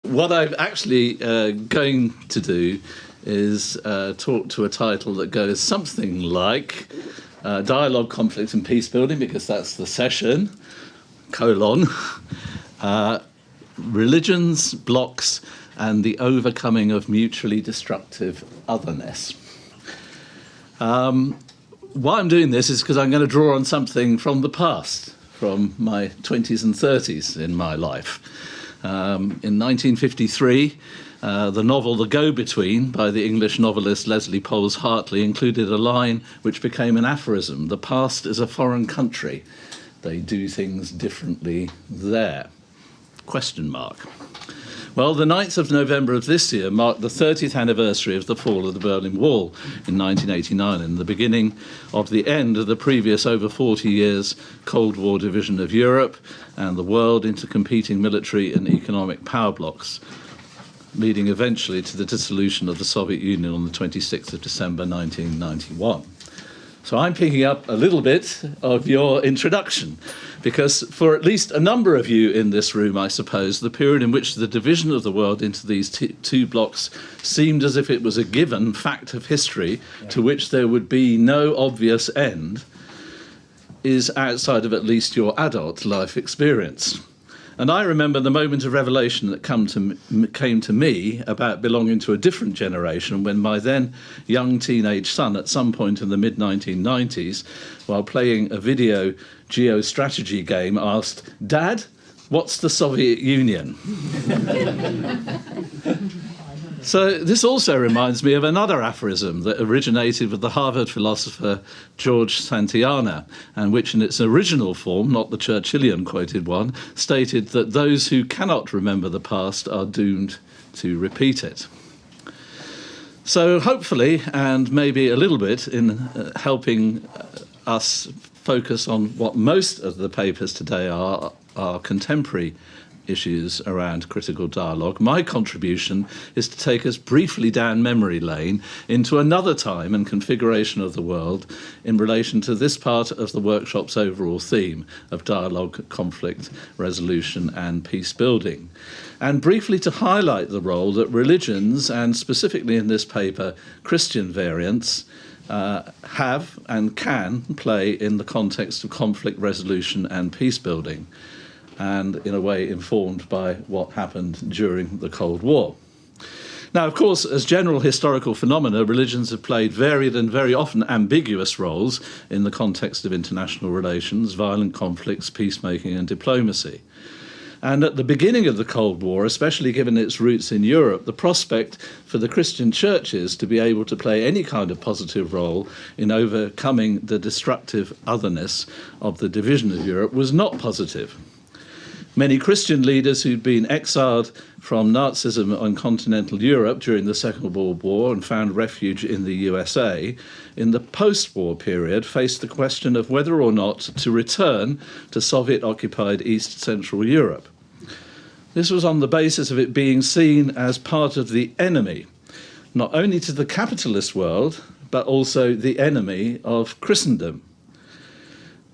What I'm actually going to do is talk to a title that goes something like Dialogue, Conflict and Peacebuilding, because that's the session, Religions, Blocs and the Overcoming of Mutually Destructive Otherness. Why I'm doing this is because I'm going to draw on something from the past, from my 20s and 30s in my life. In 1953, the novel The Go-Between by the English novelist Leslie Poles Hartley included a line which became an aphorism: "The past is a foreign country. They do things differently there." Question mark. Well, the 9th of November of this year marked the 30th anniversary of the fall of the Berlin Wall in 1989 and the beginning of the end of the previous over 40 years Cold War division of Europe and the world into competing military and economic power blocs, leading eventually to the dissolution of the Soviet Union on the 26th of December 1991. So I'm picking up a little bit of your introduction, because for at least a number of you in this room, I suppose, the period in which the division of the world into these two blocks seemed as if it was a given fact of history to which there would be no obvious end is outside of at least your adult life experience. And I remember the moment of revelation that came to me about belonging to a different generation when my then young teenage son, at some point in the mid-1990s, while playing a video geostrategy game, asked, "Dad, what's the Soviet Union?" So this also reminds me of another aphorism that originated with the Harvard philosopher George Santayana, and which in its original form, not the Churchillian quoted one, stated that those who cannot remember the past are doomed to repeat it. So hopefully, and maybe a little bit in helping us focus on what most of the papers today are contemporary issues around critical dialogue, my contribution is to take us briefly down memory lane into another time and configuration of the world in relation to this part of the workshop's overall theme of dialogue, conflict, resolution and peace building, and briefly to highlight the role that religions, and specifically in this paper Christian variants, have and can play in the context of conflict resolution and peace building, and in a way informed by what happened during the Cold War. Now, of course, as general historical phenomena, religions have played varied and very often ambiguous roles in the context of international relations, violent conflicts, peacemaking and diplomacy. And at the beginning of the Cold War, especially given its roots in Europe, the prospect for the Christian churches to be able to play any kind of positive role in overcoming the destructive otherness of the division of Europe was not positive. Many Christian leaders who'd been exiled from Nazism on continental Europe during the Second World War and found refuge in the USA, in the post-war period faced the question of whether or not to return to Soviet-occupied East Central Europe. This was on the basis of it being seen as part of the enemy, not only to the capitalist world, but also the enemy of Christendom.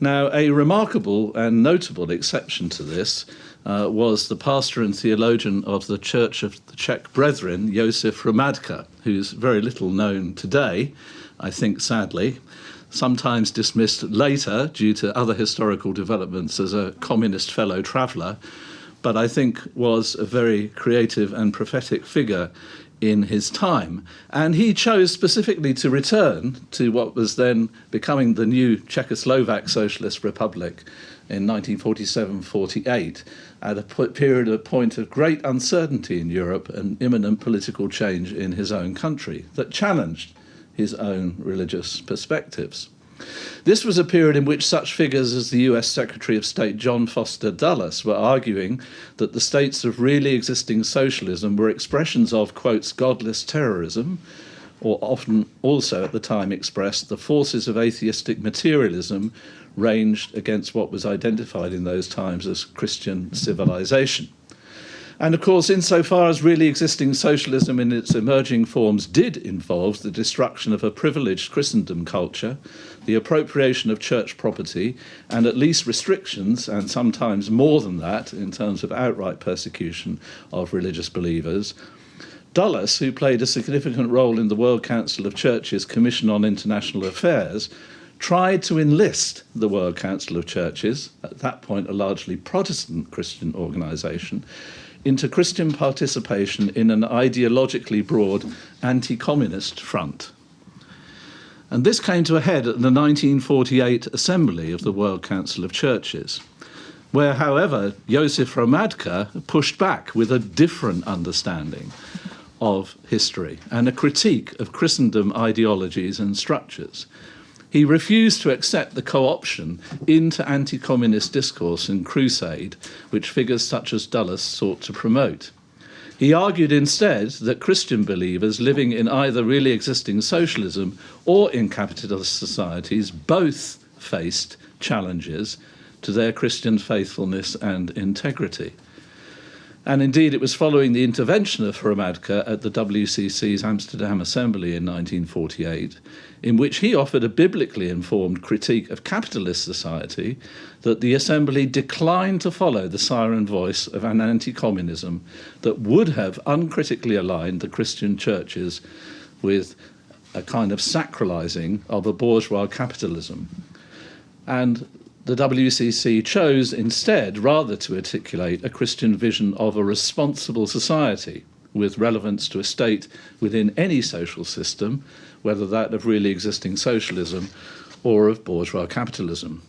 Now, a remarkable and notable exception to this was the pastor and theologian of the Church of the Czech Brethren, Josef Hromadka, who's very little known today, I think sadly, sometimes dismissed later due to other historical developments as a communist fellow traveller, but I think was a very creative and prophetic figure in his time. And he chose specifically to return to what was then becoming the new Czechoslovak Socialist Republic in 1947-48, at a point of great uncertainty in Europe and imminent political change in his own country that challenged his own religious perspectives. This was a period in which such figures as the US Secretary of State John Foster Dulles were arguing that the states of really existing socialism were expressions of, quotes, godless terrorism, or often also at the time expressed, the forces of atheistic materialism ranged against what was identified in those times as Christian civilization. And of course, insofar as really existing socialism in its emerging forms did involve the destruction of a privileged Christendom culture, the appropriation of church property, and at least restrictions, and sometimes more than that, in terms of outright persecution of religious believers, Dulles, who played a significant role in the World Council of Churches Commission on International Affairs, tried to enlist the World Council of Churches, at that point a largely Protestant Christian organisation, into Christian participation in an ideologically broad anti-communist front. And this came to a head at the 1948 Assembly of the World Council of Churches, where, however, Josef Hromadka pushed back with a different understanding of history and a critique of Christendom ideologies and structures. He refused to accept the co-option into anti-communist discourse and crusade, which figures such as Dulles sought to promote. He argued instead that Christian believers living in either really existing socialism or in capitalist societies both faced challenges to their Christian faithfulness and integrity. And indeed, it was following the intervention of Hromadka at the WCC's Amsterdam Assembly in 1948, in which he offered a biblically informed critique of capitalist society, that the Assembly declined to follow the siren voice of an anti-communism that would have uncritically aligned the Christian churches with a kind of sacralising of a bourgeois capitalism. And the WCC chose instead rather to articulate a Christian vision of a responsible society with relevance to a state within any social system, whether that of really existing socialism or of bourgeois capitalism.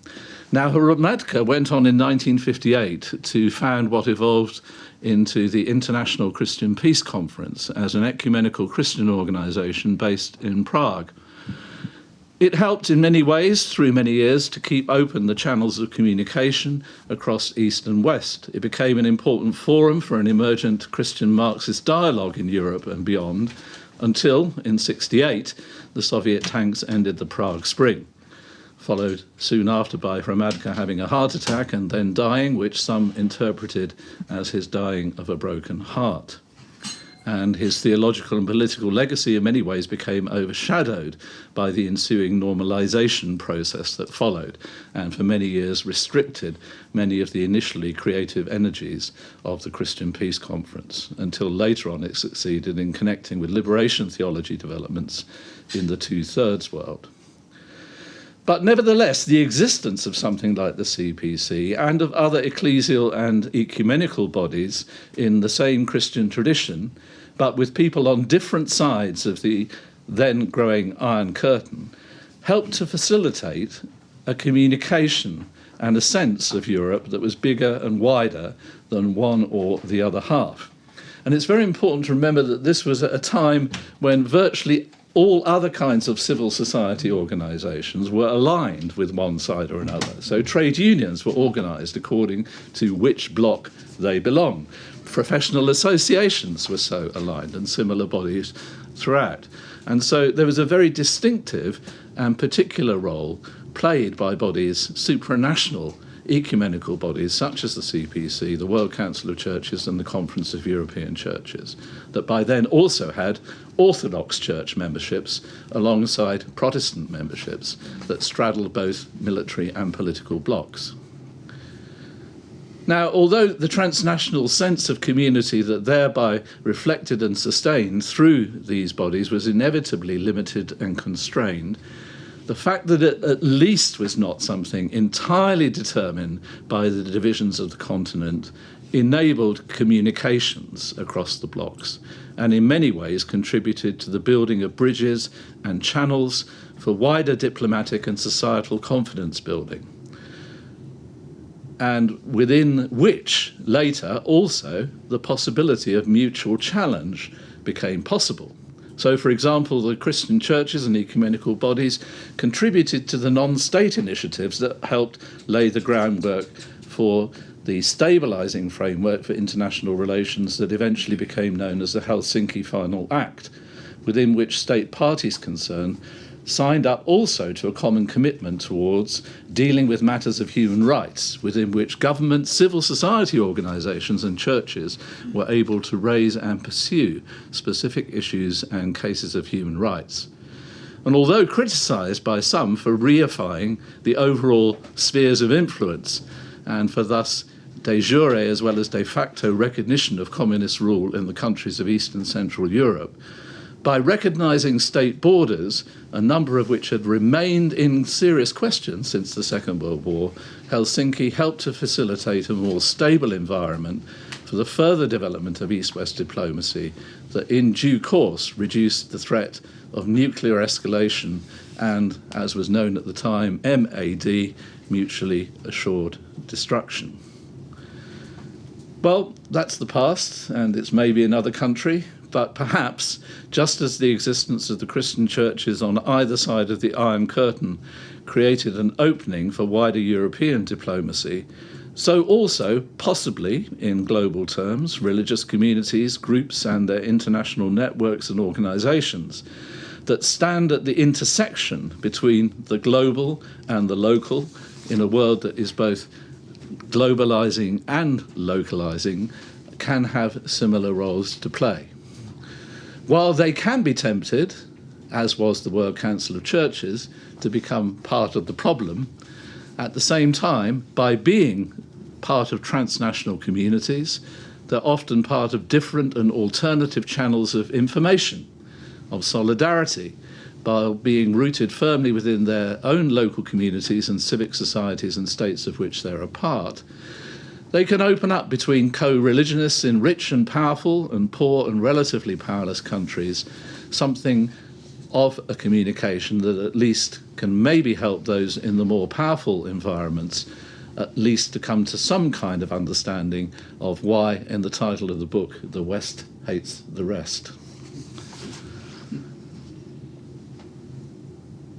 Now, Hromadka went on in 1958 to found what evolved into the International Christian Peace Conference as an ecumenical Christian organisation based in Prague. It helped in many ways through many years to keep open the channels of communication across East and West. It became an important forum for an emergent Christian Marxist dialogue in Europe and beyond, until, in '68, the Soviet tanks ended the Prague Spring, followed soon after by Hromadka having a heart attack and then dying, which some interpreted as his dying of a broken heart. And his theological and political legacy in many ways became overshadowed by the ensuing normalization process that followed, and for many years restricted many of the initially creative energies of the Christian Peace Conference, until later on it succeeded in connecting with liberation theology developments in the two-thirds world. But nevertheless, the existence of something like the CPC and of other ecclesial and ecumenical bodies in the same Christian tradition, but with people on different sides of the then growing Iron Curtain, helped to facilitate a communication and a sense of Europe that was bigger and wider than one or the other half. And it's very important to remember that this was at a time when virtually all other kinds of civil society organisations were aligned with one side or another. So trade unions were organised according to which bloc they belong. Professional associations were so aligned, and similar bodies throughout. And so there was a very distinctive and particular role played by bodies, supranational ecumenical bodies such as the CPC, the World Council of Churches and the Conference of European Churches, that by then also had Orthodox Church memberships alongside Protestant memberships that straddled both military and political blocs. Now, although the transnational sense of community that thereby reflected and sustained through these bodies was inevitably limited and constrained, the fact that it at least was not something entirely determined by the divisions of the continent enabled communications across the blocs, and in many ways contributed to the building of bridges and channels for wider diplomatic and societal confidence building, and within which later also the possibility of mutual challenge became possible. So, for example, the Christian churches and ecumenical bodies contributed to the non-state initiatives that helped lay the groundwork for the stabilising framework for international relations that eventually became known as the Helsinki Final Act, within which state parties concerned signed up also to a common commitment towards dealing with matters of human rights, within which government, civil society organisations and churches were able to raise and pursue specific issues and cases of human rights. And although criticised by some for reifying the overall spheres of influence and for thus de jure as well as de facto recognition of communist rule in the countries of East and Central Europe, by recognising state borders, a number of which had remained in serious question since the Second World War, Helsinki helped to facilitate a more stable environment for the further development of East-West diplomacy that in due course reduced the threat of nuclear escalation and, as was known at the time, MAD, mutually assured destruction. Well, that's the past, and it's maybe another country, but perhaps, just as the existence of the Christian churches on either side of the Iron Curtain created an opening for wider European diplomacy, so also, possibly, in global terms, religious communities, groups and their international networks and organisations that stand at the intersection between the global and the local in a world that is both globalising and localising can have similar roles to play. While they can be tempted, as was the World Council of Churches, to become part of the problem, at the same time, by being part of transnational communities, they're often part of different and alternative channels of information, of solidarity, by being rooted firmly within their own local communities and civic societies and states of which they're a part. They can open up between co-religionists in rich and powerful and poor and relatively powerless countries, something of a communication that at least can maybe help those in the more powerful environments at least to come to some kind of understanding of why, in the title of the book, the West hates the rest.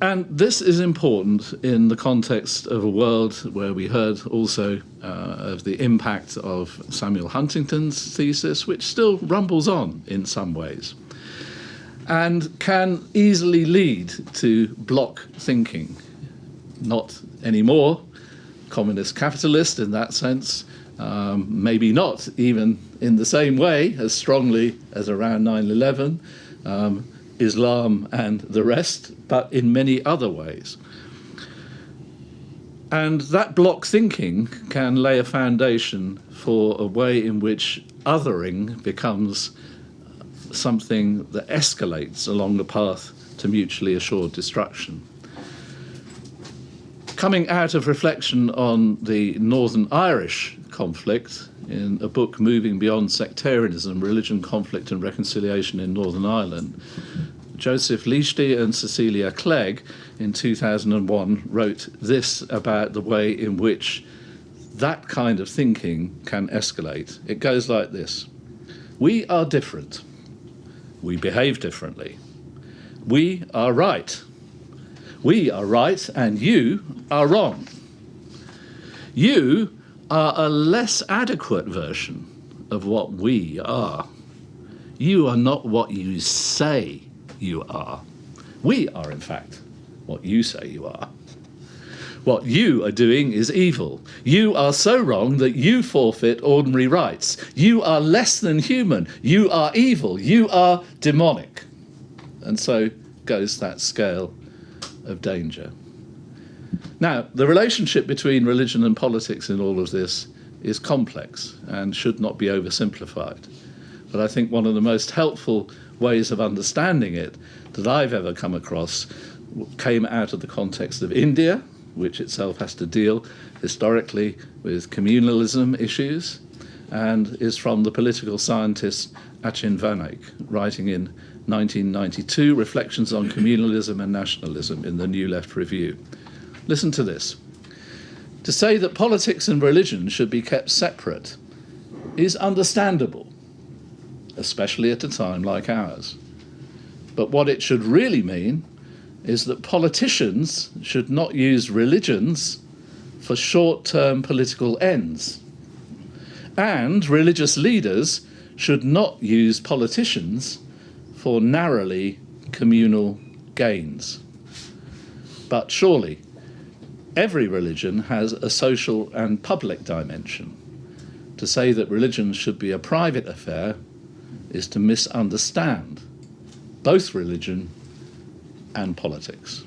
And this is important in the context of a world where we heard also of the impact of Samuel Huntington's thesis, which still rumbles on in some ways, and can easily lead to bloc thinking. Not anymore communist capitalist in that sense, maybe not even in the same way as strongly as around 9/11, Islam and the rest, but in many other ways. And that bloc thinking can lay a foundation for a way in which othering becomes something that escalates along the path to mutually assured destruction. Coming out of reflection on the Northern Irish conflict in a book, Moving Beyond Sectarianism, Religion, Conflict and Reconciliation in Northern Ireland, Joseph Leighty and Cecilia Clegg in 2001 wrote this about the way in which that kind of thinking can escalate. It goes like this: we are different. We behave differently. We are right. We are right and you are wrong. You are a less adequate version of what we are. You are not what you say you are. We are, in fact, what you say you are. What you are doing is evil. You are so wrong that you forfeit ordinary rights. You are less than human. You are evil. You are demonic. And so goes that scale of danger. Now, the relationship between religion and politics in all of this is complex and should not be oversimplified. But I think one of the most helpful ways of understanding it that I've ever come across came out of the context of India, which itself has to deal historically with communalism issues, and is from the political scientist Achin Vanek, writing in 1992, Reflections on Communalism and Nationalism in the New Left Review. Listen to this. To say that politics and religion should be kept separate is understandable, especially at a time like ours. But what it should really mean is that politicians should not use religions for short-term political ends. And religious leaders should not use politicians for narrowly communal gains. But surely every religion has a social and public dimension. To say that religion should be a private affair is to misunderstand both religion and politics.